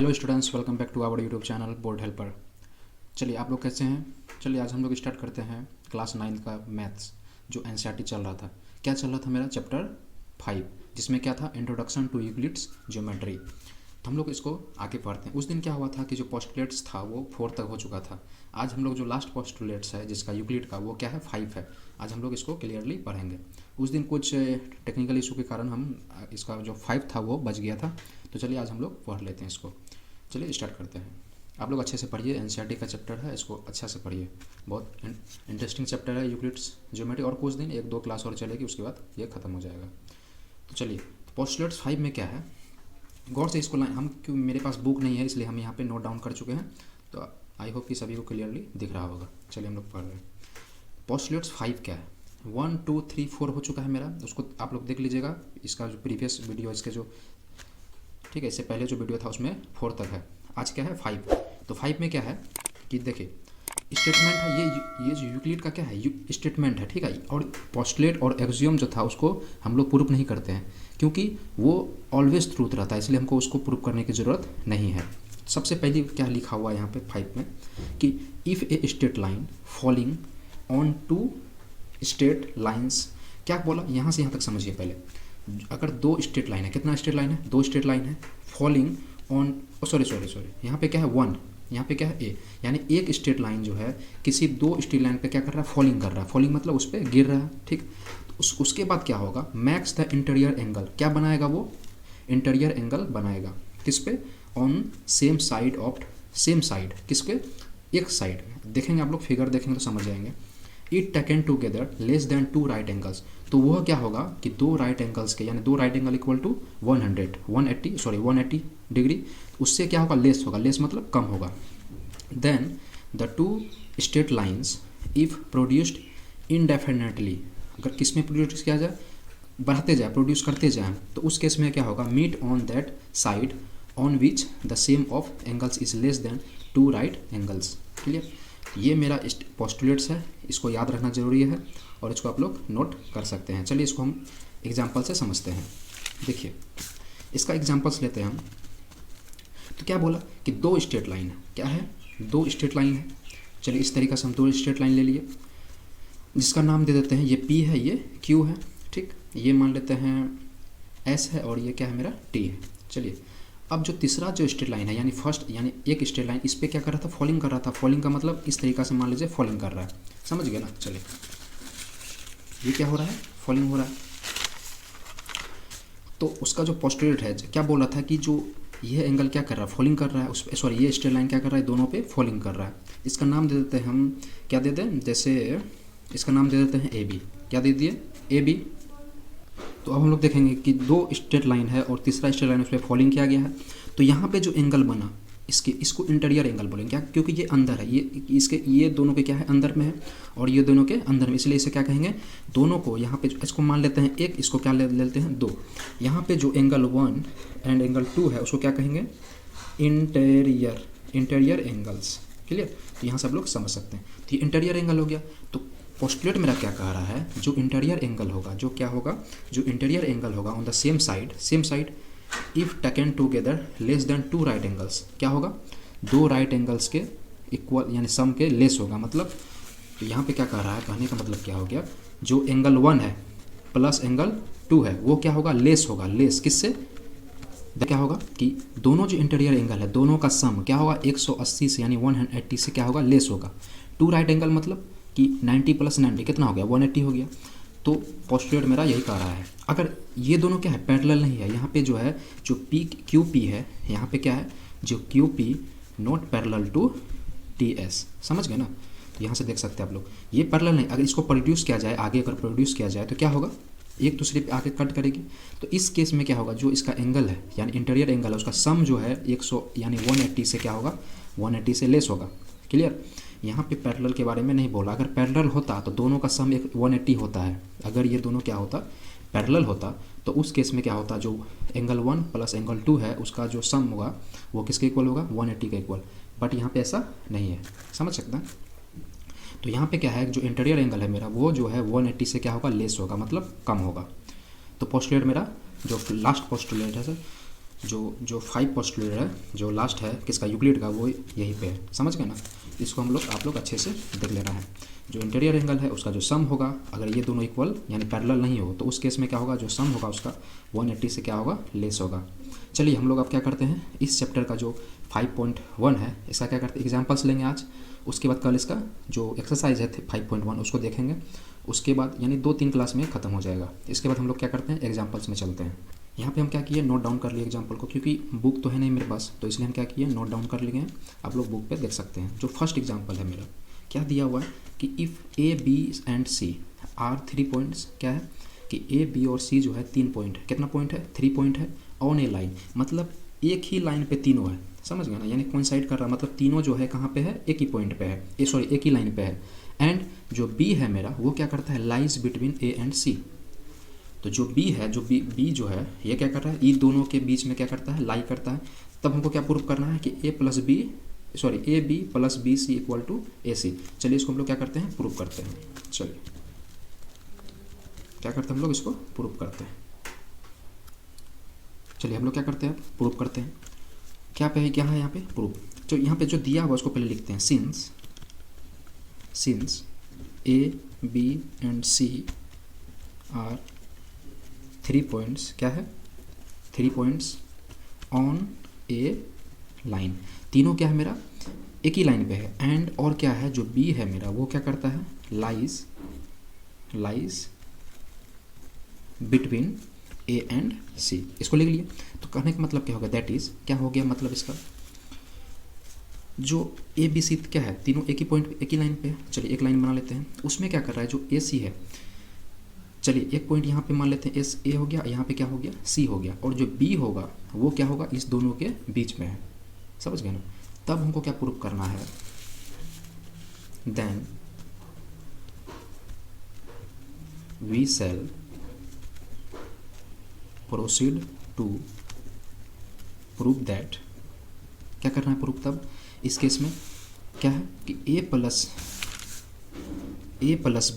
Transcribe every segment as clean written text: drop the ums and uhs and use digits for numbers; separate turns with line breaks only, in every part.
Hello students, welcome back to our YouTube channel board helper. चलिए, आप लोग कैसे हैं? चलिए आज हम लोग स्टार्ट करते हैं क्लास 9 का मैथ्स जो एनसीईआरटी चल रहा था। क्या चल रहा था मेरा? चैप्टर 5, जिसमें क्या था? Introduction to Euclid's geometry. तो हम लोग इसको आगे पढ़ते हैं। उस दिन क्या हुआ था कि जो पोस्टुलेट्स था वो 4 तक हो चुका था। आज हम लोग जो लास्ट पोस्टुलेट्स है जिसका यूक्लिड का, वो क्या है? 5 है। आज हम लोग इसको क्लियरली पढ़ेंगे। उस दिन कुछ टेक्निकल इशू के कारण हम इसका जो 5 था वो बच गया था। तो चलिए आज हम लोग पढ़ लेते हैं इसको। चलिए स्टार्ट करते हैं। आप लोग अच्छे से पढ़िए, एनसीईआरटी का चैप्टर है, इसको अच्छा से पढ़िए। बहुत इंटरेस्टिंग चैप्टर है यूक्लिड्स ज्योमेट्री। और कुछ दिन 1-2 क्लास और चलेगी, उसके बाद ये ख़त्म हो जाएगा। तो चलिए, पोस्टुलेट्स 5 में क्या है, गौर से इसको हम, क्यों मेरे पास बुक नहीं है इसलिए हम यहाँ पे नोट डाउन कर चुके हैं। तो आई होप कि सभी को क्लियरली दिख रहा होगा। चलिए हम लोग पढ़ रहे हैं। पोस्टुलेट्स 5 क्या है? 1, 2, 3, 4 हो चुका है मेरा, उसको आप लोग देख लीजिएगा। इसका जो प्रीवियस वीडियो, इसके जो ठीक है, इससे पहले जो वीडियो था उसमें 4 तक है। आज क्या है? 5। तो 5 में क्या है कि देखिए, स्टेटमेंट है। ये जो यूक्लिड का क्या है? स्टेटमेंट है, ठीक है। और पोस्टुलेट और एक्सियम जो था उसको हम लोग प्रूफ नहीं करते हैं, क्योंकि वो ऑलवेज ट्रूथ रहता है, इसलिए हमको उसको प्रूफ करने की ज़रूरत नहीं है। सबसे पहले क्या लिखा हुआ है यहाँ पे 5 में कि if a straight line falling on two straight lines, क्या बोला? यहाँ से यहाँ तक समझिए पहले। अगर 2 स्ट्रेट लाइन है, कितना स्ट्रेट लाइन है? 2 स्ट्रेट लाइन है। फॉलिंग ऑन, सॉरी, यहाँ पे क्या है? 1, यहाँ पे क्या है? ए। यानी एक स्ट्रेट लाइन जो है किसी 2 स्ट्रेट लाइन पे क्या कर रहा है? फॉलिंग कर रहा है। फॉलिंग मतलब उस पर गिर रहा है, ठीक। उसके बाद क्या होगा? मैक्स द इंटीरियर एंगल, क्या बनाएगा वो? इंटीरियर एंगल बनाएगा। किस पे? On same side of, same side किस पे? एक साइड में। देखेंगे आप लोग, फिगर देखेंगे तो समझ जाएंगे। It taken together less than 2 right angles, तो वह क्या होगा कि 2 राइट एंगल्स के, यानी 2 right angle equal to 180 degree, उससे क्या होगा? लेस होगा। लेस मतलब कम होगा। Then the 2 straight lines if produced indefinitely, अगर किस में प्रोड्यूस किया जाए? बढ़ाते जाए, प्रोड्यूस करते जाए, तो उस केस में क्या होगा? Meet on that side on which the same of angles is less than 2 right angles. Clear? ये मेरा पोस्टुलेट्स है, इसको याद रखना जरूरी है और इसको आप लोग नोट कर सकते हैं। चलिए इसको हम एग्जांपल से समझते हैं। देखिए, इसका एग्जांपल्स लेते हैं हम। तो क्या बोला कि 2 स्ट्रेट लाइन है। क्या है? 2 स्ट्रेट लाइन है। चलिए इस तरीके से हम 2 स्ट्रेट लाइन ले लिए, जिसका नाम दे देते हैं, ये P है, ये Q है, ठीक। ये मान लेते हैं S है और ये क्या है मेरा? T है। चलिए, अब जो तीसरा जो स्ट्रेट लाइन है, यानी फर्स्ट, यानी एक स्ट्रेट लाइन, इस पर क्या कर रहा था? फॉलिंग कर रहा था। फॉलिंग का मतलब इस तरीका से मान लीजिए फॉलिंग कर रहा है, समझ गए ना? चलिए, ये क्या हो रहा है? फॉलिंग हो रहा है। तो उसका जो पोस्टुलेट है, क्या बोल रहा था कि जो ये एंगल क्या कर रहा है? फॉलिंग कर रहा है। उस, सॉरी, ये स्ट्रेट लाइन क्या कर रहा है? दोनों पे फॉलिंग कर रहा है। इसका नाम दे देते हैं हम, क्या दे दें? जैसे इसका नाम दे देते हैं AB। क्या दे दिए? AB। तो अब हम लोग देखेंगे कि 2 स्ट्रेट लाइन है और तीसरा स्ट्रेट लाइन उस पर फॉलिंग किया गया है। तो यहाँ पे जो एंगल बना, इसको इंटीरियर एंगल बोलेंगे। क्या? क्योंकि ये अंदर है, ये दोनों के क्या है? अंदर में है, और ये दोनों के अंदर में, इसलिए इसे क्या कहेंगे? दोनों को यहाँ पे इसको मान लेते हैं 1, इसको क्या ले लेते हैं? 2। यहाँ पे जो एंगल 1 एंड एंगल 2 है उसको क्या कहेंगे? Interior angles. क्लियर? तो यहाँ से आप लोग समझ सकते हैं। तो ये इंटीरियर एंगल हो गया। तो पोस्टुलेट मेरा क्या कह रहा है? जो इंटीरियर एंगल होगा, जो क्या होगा? जो इंटीरियर एंगल होगा on the same side if taken together less than 2 right angles, क्या होगा? 2 राइट एंगल्स के इक्वल, यानी सम के लेस होगा। मतलब तो यहाँ पे क्या कह रहा है? कहने का मतलब क्या हो गया? जो एंगल 1 है प्लस एंगल 2 है वो क्या होगा? लेस होगा। लेस किससे? क्या होगा कि दोनों जो इंटीरियर एंगल है दोनों का सम क्या होगा? 180 से, यानी 180 से क्या होगा? लेस होगा। 2 राइट एंगल मतलब कि 90 + 90 कितना हो गया? 180 हो गया। तो पोस्टुलेट मेरा यही कह रहा है। अगर ये दोनों क्या है? पैरेलल नहीं है। यहाँ पे जो है, जो QP है, यहाँ पे क्या है? जो QP not parallel to TS, समझ गए ना? तो यहाँ से देख सकते हैं आप लोग, ये पैरेलल नहीं। अगर इसको प्रोड्यूस किया जाए, आगे अगर प्रोड्यूस किया जाए तो क्या होगा? एक दूसरे पे आके कट करेगी। तो इस केस में क्या होगा? जो इसका एंगल है, यानी इंटीरियर एंगल है, उसका सम जो है 100, यानी 180 से क्या होगा? 180 से लेस होगा। क्लियर? यहाँ पे पैरेलल के बारे में नहीं बोला। अगर पैरेलल होता तो दोनों का सम 180 होता है। अगर ये दोनों क्या होता? पैरेलल होता, तो उस केस में क्या होता? जो एंगल 1 प्लस एंगल 2 है उसका जो सम होगा वो किसके इक्वल होगा? 180 के इक्वल। बट यहाँ पे ऐसा नहीं है, समझ सकते हैं? तो यहाँ पे क्या है? जो इंटीरियर एंगल है मेरा वो जो है 180 से क्या होगा? लेस होगा, मतलब कम होगा। तो पोस्टुलेट मेरा जो लास्ट पोस्टुलेट है सर, जो जो 5 पोस्टुलेट है, जो लास्ट है किसका, यूक्लिड का, वो यहीं पे है। समझ गए ना। इसको आप लोग अच्छे से देख लेना है। जो इंटीरियर एंगल है उसका जो सम होगा, अगर ये दोनों इक्वल यानी पैरेलल नहीं हो तो उस केस में क्या होगा, जो सम होगा उसका 180 से क्या होगा, लेस होगा। चलिए हम लोग अब क्या करते हैं, इस चैप्टर का जो 5.1 है इसका क्या करते हैं, एग्जाम्पल्स लेंगे आज। उसके बाद कल इसका जो एक्सरसाइज है 5.1 उसको देखेंगे। उसके बाद यानी 2-3 क्लास में ख़त्म हो जाएगा। इसके बाद हम लोग क्या करते हैं, एग्जाम्पल्स में चलते हैं। यहाँ पे हम क्या किए, नोट डाउन कर लिए एग्जाम्पल को, क्योंकि बुक तो है नहीं मेरे पास, तो इसलिए हम क्या किए, नोट डाउन कर लिए हैं। आप लोग बुक पे देख सकते हैं। जो फर्स्ट एग्जाम्पल है मेरा, क्या दिया हुआ है कि if A B and C are 3 points, क्या है कि ए बी और सी जो है 3 पॉइंट है। कितना पॉइंट है, 3 पॉइंट है ऑन ए लाइन, मतलब एक ही लाइन पे तीनों है। समझ गए ना, यानी कोइंसाइड कर रहा है, मतलब तीनों जो है कहाँ पे है, एक ही पॉइंट पे है, एक ही लाइन पे है। एंड जो बी है मेरा वो क्या करता है, लाइज बिटवीन ए एंड सी। तो जो बी है, जो बी जो है ये क्या कर रहा है, ई दोनों के बीच में क्या करता है, लाई करता है। तब हमको क्या प्रूव करना है कि A B plus B C equal to A C. चलिए इसको हम लोग क्या करते हैं, प्रूव करते हैं। चलिए क्या करते हैं हम लोग, इसको प्रूव करते हैं। चलिए हम लोग क्या करते हैं, प्रूव करते हैं। क्या है यहाँ पे प्रूफ, तो यहाँ पे जो दिया हुआ उसको पहले लिखते हैं। Since A B and C are 3 points, क्या है, 3 पॉइंट्स ऑन ए लाइन, तीनों क्या है मेरा एक ही लाइन पे है। एंड और क्या है, जो बी है मेरा वो क्या करता है, लाइज बिटवीन ए एंड सी। इसको लिख लिए। तो कहने का मतलब क्या होगा, दैट इज क्या हो गया, मतलब इसका जो ए बी सी क्या है, तीनों एक ही पॉइंट एक ही लाइन पे है। चलिए एक लाइन बना लेते हैं। उसमें क्या कर रहा है, जो ए सी है, चलिए एक पॉइंट यहाँ पे मान लेते हैं, एस ए हो गया, यहाँ पे क्या हो गया, सी हो गया, और जो बी होगा वो क्या होगा, इस दोनों के बीच में है। समझ गए ना। तब हमको क्या प्रूफ करना है, then we shall proceed to prove that, क्या करना है प्रूफ। तब इस केस में क्या है कि ए प्लस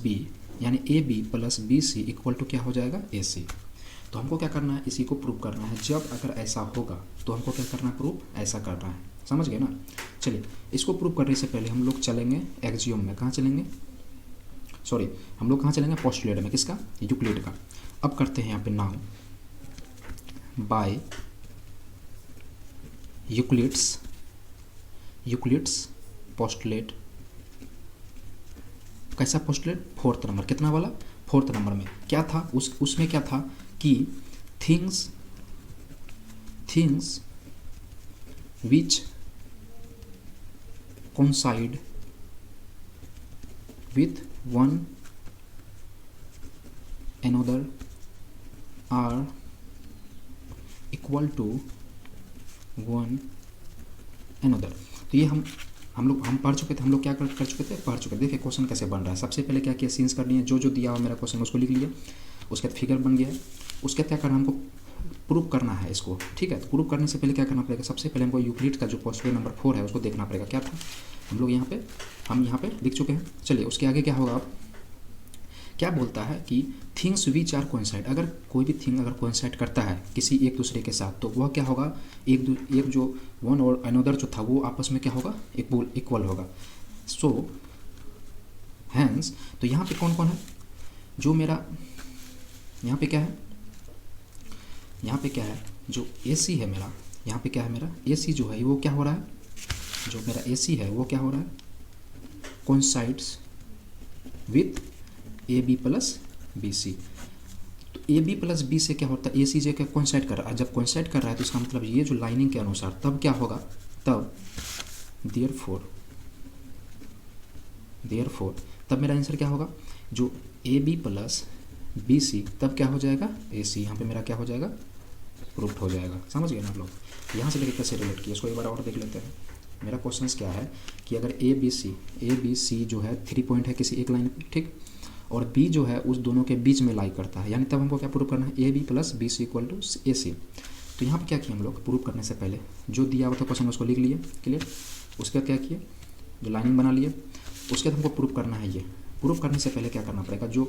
बी यानी A B plus B C equal to क्या हो जाएगा, ए सी। तो हमको क्या करना है, इसी को प्रूव करना है। जब अगर ऐसा होगा तो हमको क्या करना है, प्रूफ ऐसा करना है। समझ गए ना। चलिए इसको प्रूव करने से पहले हम लोग चलेंगे एक्सियोम में। कहाँ चलेंगे, सॉरी हम लोग कहाँ चलेंगे, पोस्टुलेट में। किसका, यूक्लिड का। अब करते हैं यहाँ पे नाउ बाय यूक्लिड्स पोस्टुलेट। कैसा पोस्टुलेट, 4th नंबर, कितना वाला, 4th नंबर में क्या था, उसमें क्या था कि things which coincide with one another are equal to one another। तो ये हम पढ़ चुके थे। हम लोग क्या कर चुके थे, पढ़ चुके थे। देखिए क्वेश्चन कैसे बन रहा है। सबसे पहले क्या किया, सीन्स करनी है, जो दिया हुआ मेरा क्वेश्चन उसको लिख लिया। उसके बाद फिगर बन गया है। उसके बाद क्या करना, हमको प्रूव करना है इसको। ठीक है, तो प्रूव करने से पहले क्या करना पड़ेगा, सबसे पहले हमको यूक्लिड का जो पोस्टुलेट नंबर 4 है उसको देखना पड़ेगा। क्या था, हम लोग यहाँ पे लिख चुके हैं। चलिए उसके आगे क्या होगा, अब क्या बोलता है कि थिंग्स विच आर कोइंसाइड, अगर कोई भी थिंग अगर कोइंसाइड करता है किसी एक दूसरे के साथ, तो वह क्या होगा, एक जो वन और अनदर जो था वो आपस में क्या होगा, इक्वल होगा। सो हैंस, तो यहाँ पे कौन कौन है, जो मेरा यहाँ पे क्या है, जो ए सी है मेरा, यहाँ पे क्या है मेरा ए सी जो है वो क्या हो रहा है, जो मेरा ए सी है वो क्या हो रहा है, coincides with A B plus B C. तो ए बी प्लस बी से क्या होता है, ए सी जो क्या कोइंसाइड कर रहा है। जब कोइंसाइड कर रहा है तो इसका मतलब ये जो लाइनिंग के अनुसार तब क्या होगा, तब देयरफॉर तब मेरा आंसर क्या होगा, जो A B plus B C तब क्या हो जाएगा, ए सी। यहाँ पे मेरा क्या हो जाएगा, प्रूफ हो जाएगा। समझ गए ना आप लोग। यहाँ से लेकर कैसे रिलेट किया इसको एक बार और देख लेते हैं। मेरा क्वेश्चन क्या है कि अगर ए बी सी जो है 3 पॉइंट है किसी एक लाइन, ठीक, और बी जो है उस दोनों के बीच में लाई करता है, यानी तब हमको क्या प्रूव करना है, A B plus B C equal to A C. तो यहाँ पे क्या किया हम लोग, प्रूव करने से पहले जो दिया हुआ था क्वेश्चन उसको लिख लिए, क्लियर। उसके बाद क्या किए, जो लाइनिंग बना लिए। उसके बाद हमको प्रूव करना है। ये प्रूव करने से पहले क्या करना पड़ेगा, जो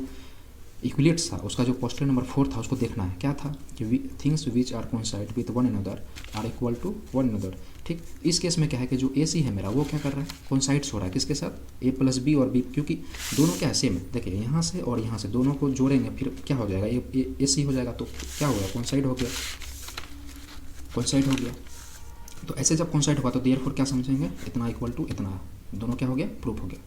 इक्विलेट्स था, उसका जो पोस्टुलेट नंबर 4 था उसको देखना है। क्या था कि things which are coincide with one another are equal to one another. ठीक, इस केस में क्या है कि जो ए सी है मेरा वो क्या कर रहा है, कोइंसाइड्स हो रहा है किसके साथ, ए प्लस बी और बी, क्योंकि दोनों क्या है सेम है। देखिए यहाँ से और यहाँ से दोनों को जोड़ेंगे फिर क्या हो जाएगा, ए सी हो जाएगा, तो क्या होगा, कोइंसाइड हो गया, कोइंसाइड हो गया। तो ऐसे जब कोइंसाइड हुआ तो देयरफॉर क्या समझेंगे, इतना इक्वल टू इतना, दोनों क्या हो गया, प्रूफ हो गया।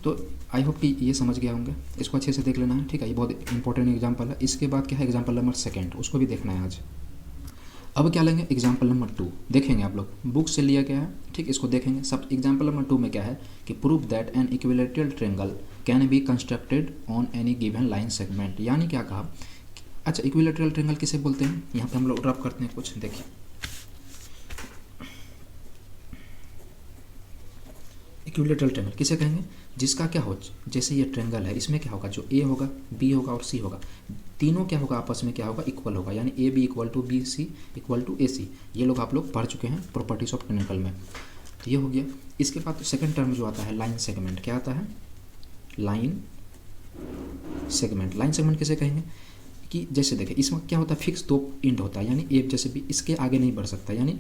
तो आई होप कि ये समझ गया होंगे, इसको अच्छे से देख लेना है। ठीक है, ये बहुत इंपॉर्टेंट एग्जांपल है। इसके बाद क्या है, एग्जांपल नंबर 2, उसको भी देखना है आज। अब क्या लेंगे, एग्जांपल नंबर 2 देखेंगे, आप लोग बुक से लिया गया है। ठीक, इसको देखेंगे। सब एग्जांपल नंबर 2 में क्या है कि prove that an equilateral triangle can be constructed on any given line segment. यानी क्या कहा, अच्छा इक्विलैटरल ट्रायंगल किसे बोलते हैं, यहाँ पे हम लोग ड्रॉप करते हैं कुछ, देखिए इक्विलैटरल ट्रायंगल किसे कहेंगे, जिसका क्या हो, जैसे ये ट्रायंगल है, इसमें क्या होगा, जो ए होगा, बी होगा और सी होगा, तीनों क्या होगा, आपस में क्या होगा, इक्वल होगा। यानी A B equal to B C equal to A C. ये लोग आप लोग पढ़ चुके हैं प्रॉपर्टीज ऑफ ट्रायंगल में। तो ये हो गया। इसके बाद सेकंड टर्म जो आता है लाइन सेगमेंट, क्या आता है, लाइन सेगमेंट। लाइन सेगमेंट किसे कहेंगे कि जैसे देखिए इसमें क्या होता है, फिक्स दो एंड होता है, यानी एक जैसे भी इसके आगे नहीं बढ़ सकता, यानी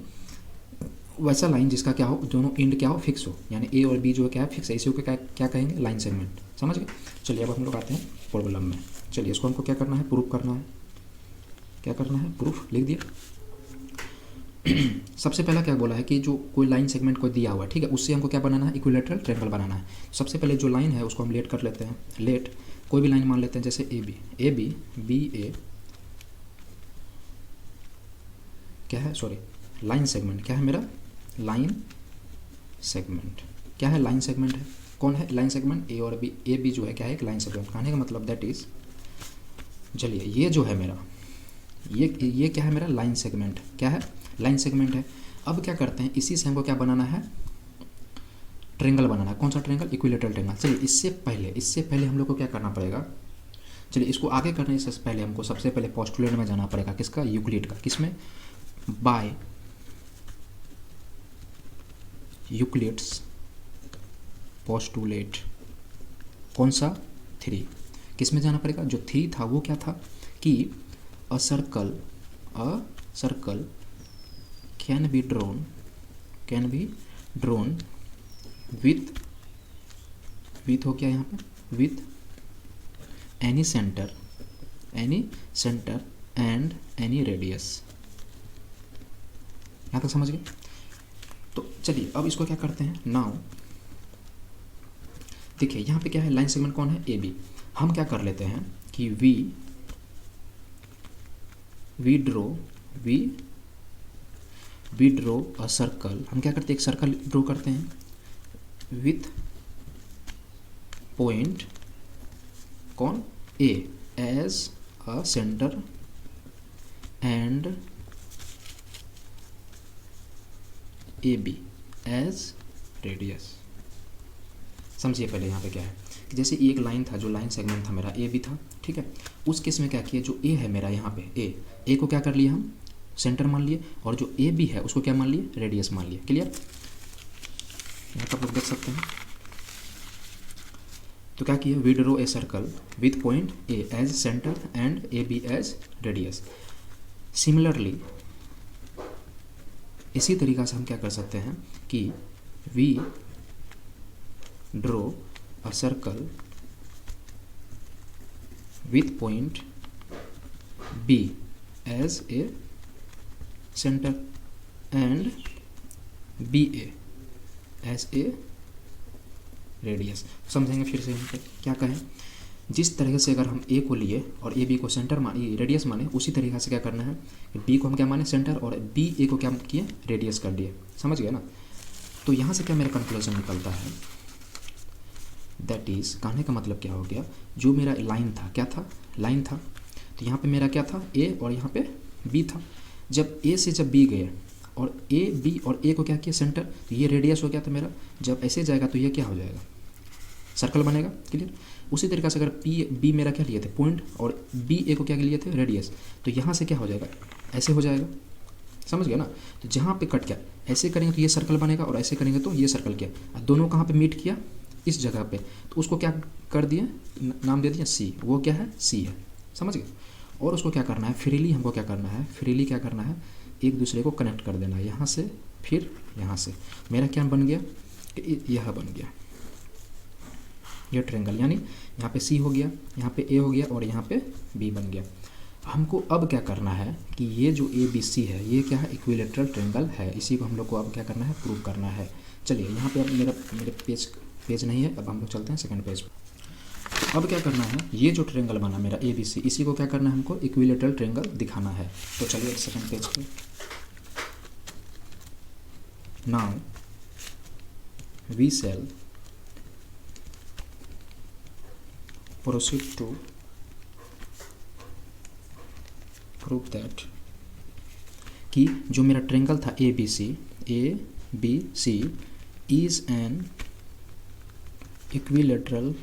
वैसा लाइन जिसका क्या हो, दोनों एंड क्या हो, फिक्स हो, यानी ए और बी जो है क्या है, फिक्स है, इसी को क्या कहेंगे, लाइन सेगमेंट। समझ गए। चलिए अब हम लोग आते हैं प्रॉब्लम में। चलिए इसको हमको क्या करना है, प्रूफ करना है। क्या करना है, प्रूफ, लिख दिया। सबसे पहला क्या बोला है कि जो कोई लाइन सेगमेंट को दिया हुआ है, ठीक है, उससे हमको क्या बनाना है, इक्विलैटरल ट्रायंगल बनाना है। सबसे पहले जो लाइन है उसको हम लेट कर लेते हैं, लेट कोई भी लाइन मान लेते हैं, जैसे ए बी बी ए क्या है, सॉरी लाइन सेगमेंट क्या है मेरा, लाइन सेगमेंट क्या है, लाइन सेगमेंट है। कौन है लाइन सेगमेंट, ए और बी, ए बी जो है क्या है, एक लाइन सेगमेंट। कहने का मतलब दैट इज, चलिए ये जो है मेरा, ये क्या है मेरा, लाइन सेगमेंट, क्या है, लाइन सेगमेंट है। अब क्या करते हैं, इसी से हमको क्या बनाना है, ट्रायंगल बनाना है। कौन सा ट्रायंगल, इक्विलैटरल ट्रायंगल। चलिए इससे पहले हम लोग को क्या करना पड़ेगा, चलिए इसको आगे करने से पहले हमको सबसे पहले पोस्टुलेट में जाना पड़ेगा, किसका, यूक्लिड का। किसमें, बाय यूक्लिड्स पोस्टुलेट। कौन सा, 3। किस में जाना पड़ेगा, जो 3 था वो क्या था कि a circle can be drone with हो क्या यहाँ पे, with any centre and any radius. यहाँ तक समझ गए। तो चलिए अब इसको क्या करते हैं, नाउ देखिए यहाँ पे क्या है, लाइन सेगमेंट कौन है, ए बी। हम क्या कर लेते हैं कि वी ड्रो अ सर्कल। हम क्या करते हैं, एक सर्कल ड्रॉ करते हैं विथ पॉइंट कौन, A as a centre and A B as radius. समझिए पहले यहाँ पे क्या है कि जैसे एक लाइन था, जो लाइन सेगमेंट था मेरा ए बी था, ठीक है। उस केस में क्या किया, जो ए है मेरा यहाँ पे ए को क्या कर लिया हम, सेंटर मान लिए, और जो ए बी है उसको क्या मान लिए, रेडियस मान लिए। क्लियर, यहाँ पर आप लोग देख सकते हैं। तो क्या किया, we draw a circle with point A as centre and A B as radius. Similarly इसी तरीक़ा से हम क्या कर सकते हैं कि we draw a circle with point B as a centre and B A as a radius. समझेंगे फिर से हम पे क्या कहें, जिस तरह से अगर हम ए को लिए और ए बी को सेंटर माने, रेडियस माने, उसी तरीक़े से क्या करना है, बी को हम क्या माने, सेंटर, और बी ए को क्या किए, रेडियस कर दिए। समझ गए ना। तो यहाँ से क्या मेरा कंक्लूजन निकलता है, दैट इज़, कहने का मतलब क्या हो गया, जो मेरा लाइन था, क्या था, लाइन था, तो यहाँ पे मेरा क्या था, ए और यहाँ पे बी था। जब ए से जब बी गए और ए बी और ए को क्या किया, सेंटर, तो ये रेडियस हो गया था मेरा। जब ऐसे जाएगा तो ये क्या हो जाएगा, सर्कल बनेगा। क्लियर। उसी तरीके से अगर बी मेरा क्या लिए थे, पॉइंट, और बी ए को क्या लिए थे, रेडियस, तो यहाँ से क्या हो जाएगा, ऐसे हो जाएगा। समझ गया ना। तो जहाँ पे कट गया, ऐसे करेंगे तो ये सर्कल बनेगा, और ऐसे करेंगे तो ये सर्कल किया, दोनों कहाँ पे मीट किया, इस जगह पे, तो उसको क्या कर दिए, नाम दे दिया सी, वो क्या है, सी है, समझ गए। और उसको क्या करना है, फ्रीली हमको क्या करना है, फ्रीली क्या करना है, एक दूसरे को कनेक्ट कर देना है, यहाँ से फिर यहाँ से। मेरा क्या बन गया, यह बन गया ये ट्रायंगल, यानी यहाँ पे सी हो गया, यहाँ पे ए हो गया और यहाँ पे बी बन गया। हमको अब क्या करना है कि ये जो ए बी सी है ये क्या है, इक्विलेटरल ट्रायंगल है, इसी को हम लोग को अब क्या करना है, प्रूव करना है। चलिए यहाँ पे अब मेरे पेज नहीं है, अब हम लोग चलते हैं सेकंड पेज पे। अब क्या करना है, ये जो ट्रायंगल बना मेरा ए बी सी, इसी को क्या करना है, हमको इक्विलेटरल ट्रायंगल दिखाना है। तो चलिए सेकंड पेज पे, now we shall proceed to prove that कि जो मेरा ट्रायंगल था A B C is an equilateral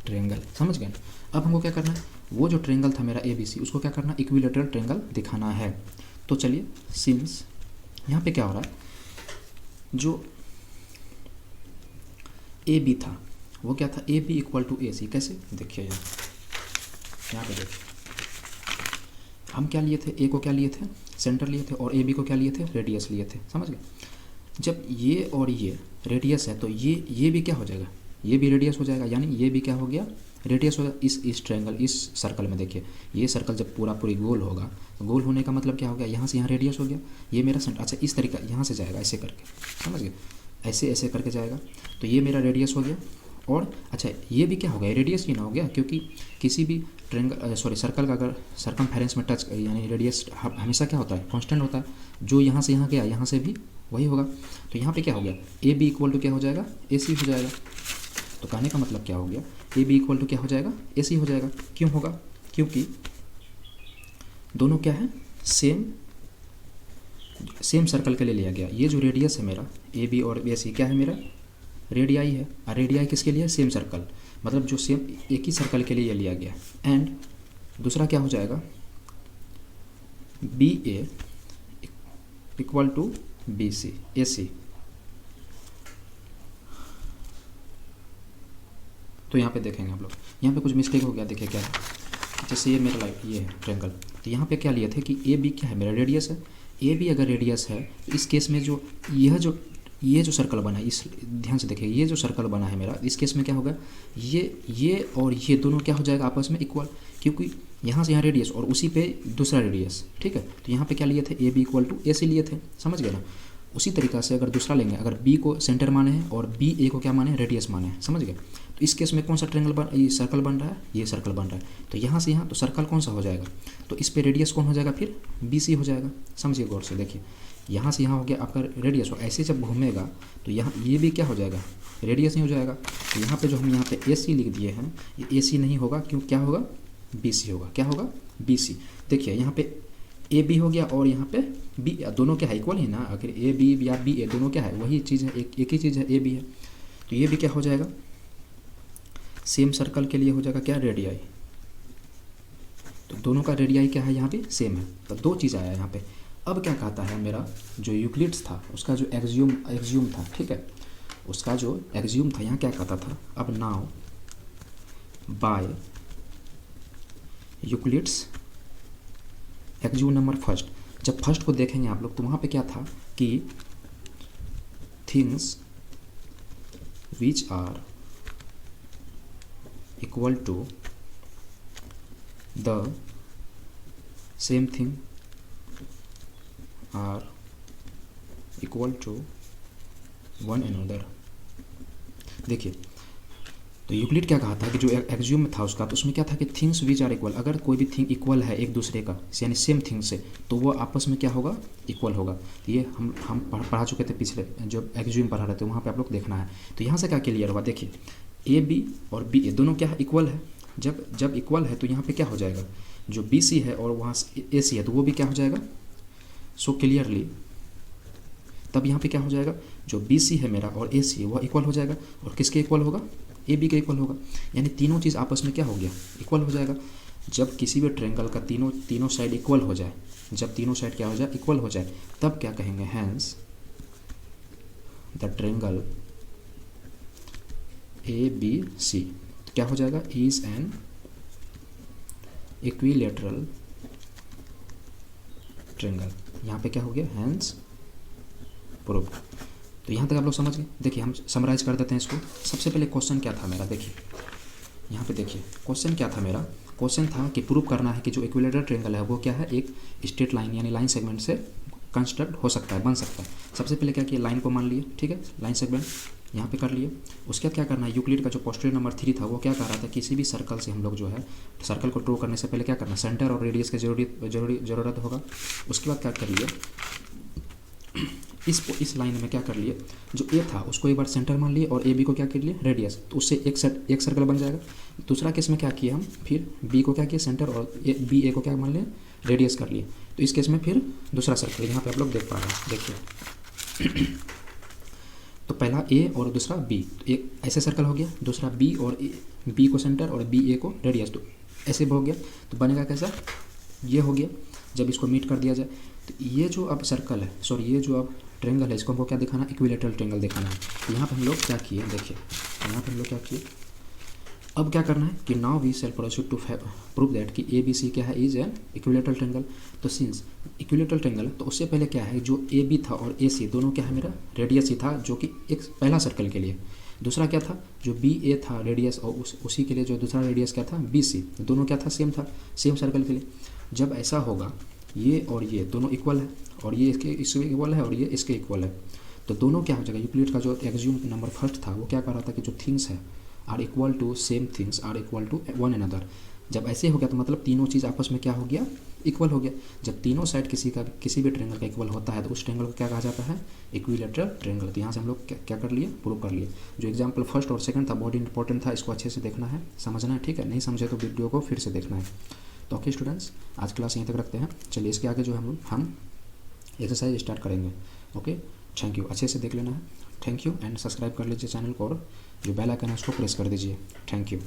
triangle, समझ गए। अब हमको क्या करना है, वो जो ट्रायंगल था मेरा ए बी सी, उसको क्या करना है, इक्विलेटरल ट्रायंगल दिखाना है। तो चलिए सिंस यहाँ पे क्या हो रहा है, जो ए बी था वो क्या था, A B equal to A सी, कैसे देखिए यहाँ पे देखिए, हम क्या लिए थे, ए को क्या लिए थे, सेंटर लिए थे, और ए बी को क्या लिए थे, रेडियस लिए थे, समझ गए। जब ये और ये रेडियस है तो ये भी क्या हो जाएगा, ये भी रेडियस हो जाएगा, यानी ये भी क्या हो गया, रेडियस हो गया। इस ट्रायंगल, इस सर्कल में देखिए, ये सर्कल जब पूरी गोल होगा, गोल होने का मतलब क्या हो गया, यहाँ से यहाँ रेडियस हो गया, ये मेरा सेंटर, अच्छा इस तरीका यहाँ से जाएगा ऐसे करके, समझ गए, ऐसे करके जाएगा, तो ये मेरा रेडियस हो गया। और अच्छा ये भी क्या हो गया, रेडियस ही ना हो गया, क्योंकि किसी भी सर्कल का अगर सरकमफेरेंस में टच, यानी रेडियस हमेशा क्या होता है, कांस्टेंट होता है, जो यहाँ से यहाँ गया यहाँ से भी वही होगा। तो यहाँ पे क्या हो गया, ए बी इक्वल टू क्या हो जाएगा, ए सी हो जाएगा। तो कहने का मतलब क्या हो गया, ए बी इक्वल टू क्या हो जाएगा, ए सी हो जाएगा। क्यों होगा, क्योंकि दोनों क्या है, सेम सर्कल के लिए लिया गया। ये जो रेडियस है मेरा ए बी और ए सी क्या है, मेरा रेडियाई है, और रेडियाई किसके लिए, सेम सर्कल, मतलब जो सेम एक ही सर्कल के लिए ये लिया गया। एंड दूसरा क्या हो जाएगा, B A equal to B C, A C. तो यहाँ पे देखेंगे हम लोग, यहाँ पे कुछ मिस्टेक हो गया, देखिए क्या है, जैसे ये मेरा लाइफ ये है ट्रायंगल, तो यहाँ पे क्या लिए थे कि ए बी क्या है, मेरा रेडियस है, ए बी अगर रेडियस है तो इस केस में जो ये जो सर्कल बना है, इस ध्यान से देखिए, ये जो सर्कल बना है मेरा, इस केस में क्या होगा, ये और ये दोनों क्या हो जाएगा आपस में इक्वल, क्योंकि यहाँ से यहाँ रेडियस और उसी पे दूसरा रेडियस, ठीक है। तो यहाँ पे क्या लिए थे, ए बी इक्वल टू ए सी लिए थे, समझ गए ना। उसी तरीक़ा से अगर दूसरा लेंगे, अगर बी को सेंटर माने हैं और बी ए को क्या माने, रेडियस माने हैं, समझ गए। तो इस केस में कौन सा ये सर्कल बन रहा है, ये सर्कल बन रहा है, तो यहाँ से यहाँ तो सर्कल कौन सा हो जाएगा, तो इस पे रेडियस कौन हो जाएगा, फिर बी सी हो जाएगा। समझिए गौर से देखिए, यहाँ से यहाँ हो गया आपका रेडियस, हो ऐसे जब घूमेगा तो यहाँ ये भी क्या हो जाएगा, रेडियस नहीं हो जाएगा। तो यहाँ पे जो हम यहाँ पे ए सी लिख दिए हैं, ये ए सी नहीं होगा, क्यों, क्या होगा, बी सी होगा, क्या होगा, बी सी। देखिए यहाँ पे ए बी हो गया और यहाँ पे बी, दोनों क्या है, इक्वल ही ना, आखिर ए बी या बी ए दोनों क्या है, वही चीज़ है, एक ही चीज़ है, ए बी है। तो ये भी क्या हो जाएगा, सेम सर्कल के लिए हो जाएगा क्या, रेडियाई। तो दोनों का रेडियाई क्या है, यहाँ पे सेम है। तो दो चीज़ आया यहाँ पे। अब क्या कहता है, मेरा जो यूक्लिड्स था उसका जो एक्सियम था, ठीक है, उसका जो एक्सियम था यहाँ क्या कहता था, अब now by Euclid's axiom number first, जब फर्स्ट को देखेंगे आप लोग तो वहाँ पे क्या था कि things which are equal to the same thing are equal to one another. देखिए, तो यूक्लिड क्या कहा था कि जो एक्सियम में था उसका, तो उसमें क्या था कि थिंग्स विच आर इक्वल, अगर कोई भी थिंग इक्वल है एक दूसरे का, यानी सेम थिंग से, तो वो आपस में क्या होगा, इक्वल होगा। तो ये हम पढ़ा चुके थे पिछले, जो एक्सियम पढ़ा रहे थे वहाँ पे आप लोग देखना है। तो यहाँ से क्या क्लियर हुआ, देखिए ए बी और बी ए दोनों क्या है, इक्वल है। जब इक्वल है तो यहाँ पे क्या हो जाएगा, जो बी सी है और वहाँ ए सी है तो वो भी क्या हो जाएगा, सो क्लियरली तब यहाँ पे क्या हो जाएगा, जो बी सी है मेरा और ए सी है वह इक्वल हो जाएगा, और किसके इक्वल होगा, ए बी के इक्वल होगा। यानी तीनों चीज़ आपस में क्या हो गया, इक्वल हो जाएगा। जब किसी भी ट्रायंगल का तीनों साइड इक्वल हो जाए, जब तीनों साइड क्या हो जाए, इक्वल हो जाए, तब क्या कहेंगे, हैंस द ट्रायंगल ABC, तो क्या हो जाएगा, इज एन इक्विलेटरल ट्रेंगल। यहाँ पे क्या हो गया, हैंस प्रूव्ड। तो यहाँ तक आप लोग समझ गए। देखिए हम समराइज कर देते हैं इसको। सबसे पहले क्वेश्चन क्या था मेरा, देखिए यहाँ पे देखिए क्वेश्चन क्या था मेरा। क्वेश्चन था कि प्रूव करना है कि जो इक्विलेटरल ट्रेंगल है वो क्या है, एक स्ट्रेट लाइन यानी लाइन सेगमेंट से कंस्ट्रक्ट हो सकता है, बन सकता है। सबसे पहले क्या किया, लाइन को मान लिए, ठीक है, लाइन सेगमेंट यहाँ पे कर लिए। उसके बाद क्या करना है, यूक्लिड का जो पोस्टुलेट नंबर 3 था वो क्या कह रहा था, किसी भी सर्कल से हम लोग जो है सर्कल को ड्रॉ करने से पहले क्या करना, सेंटर और रेडियस की ज़रूरत होगा। उसके बाद क्या कर लिए, इस लाइन में क्या कर लिए, जो ए था उसको एक बार सेंटर मान लिए और ए बी को क्या कर लिए, रेडियस, तो उससे एक सर्कल बन जाएगा। दूसरा केस में क्या किया हम, फिर बी को क्या किया, सेंटर, और बी ए को क्या मान लिए, रेडियस कर लिए। तो इस केस में फिर दूसरा सर्कल यहाँ पे आप लोग देख पा रहे हैं, देखिए तो पहला ए और दूसरा बी, एक ऐसे सर्कल हो गया, दूसरा बी और बी को सेंटर और बी ए को रेडियस, तो ऐसे हो गया। तो बनेगा कैसा, ये हो गया। जब इसको मीट कर दिया जाए तो ये जो अब सर्कल है, सॉरी ये जो अब ट्रेंगल है, इसको हमको क्या दिखाना, इक्विलेटरल ट्रेंगल दिखाना है। तो यहाँ पर हम लोग क्या किए, देखिए यहाँ पर हम लोग क्या किए, अब क्या करना है कि now we shall proceed to prove that कि ए बी सी क्या है, इज एन इक्विलेटरल ट्रेंगल। तो सिंस इक्विलेटरल ट्रेंगल है तो उससे पहले क्या है, जो ए बी था और ए सी दोनों क्या है, मेरा रेडियस ही था, जो कि एक पहला सर्कल के लिए। दूसरा क्या था, जो बी ए था रेडियस, और उसी के लिए जो दूसरा रेडियस क्या था, बी सी, दोनों क्या था, सेम था, सेम सर्कल के लिए। जब ऐसा होगा, ये और ये दोनों इक्वल है, और ये इसके इक्वल है, और ये इसके इक्वल है, तो दोनों क्या हो जाएगा, यूक्लिड का जो एक्सियोम नंबर फर्स्ट था वो क्या कर रहा था कि जो थिंग्स है are equal to same things are equal to one another. जब ऐसे हो गया तो मतलब तीनों चीज़ आपस में क्या हो गया, इक्वल हो गया। जब तीनों साइड किसी भी ट्रेंगल का इक्वल होता है तो उस ट्रेंगल को क्या कहा जाता है, इक्विलेटरल ट्रेंगल। तो यहाँ से हम लोग क्या कर लिए, प्रूव कर लिए। जो एग्जाम्पल फर्स्ट और सेकंड था बहुत इंपॉर्टेंट था, इसको अच्छे से देखना है, समझना है, ठीक है, नहीं समझे तो वीडियो को फिर से देखना है। तो ओके स्टूडेंट्स, आज क्लास यहीं तक रखते हैं। चलिए इसके आगे जो हम एक्सरसाइज स्टार्ट करेंगे। ओके, थैंक यू, अच्छे से देख लेना है। थैंक यू, एंड सब्सक्राइब कर लीजिए चैनल को, और जो बेल आइकन है उसको प्रेस कर दीजिए। Thank you.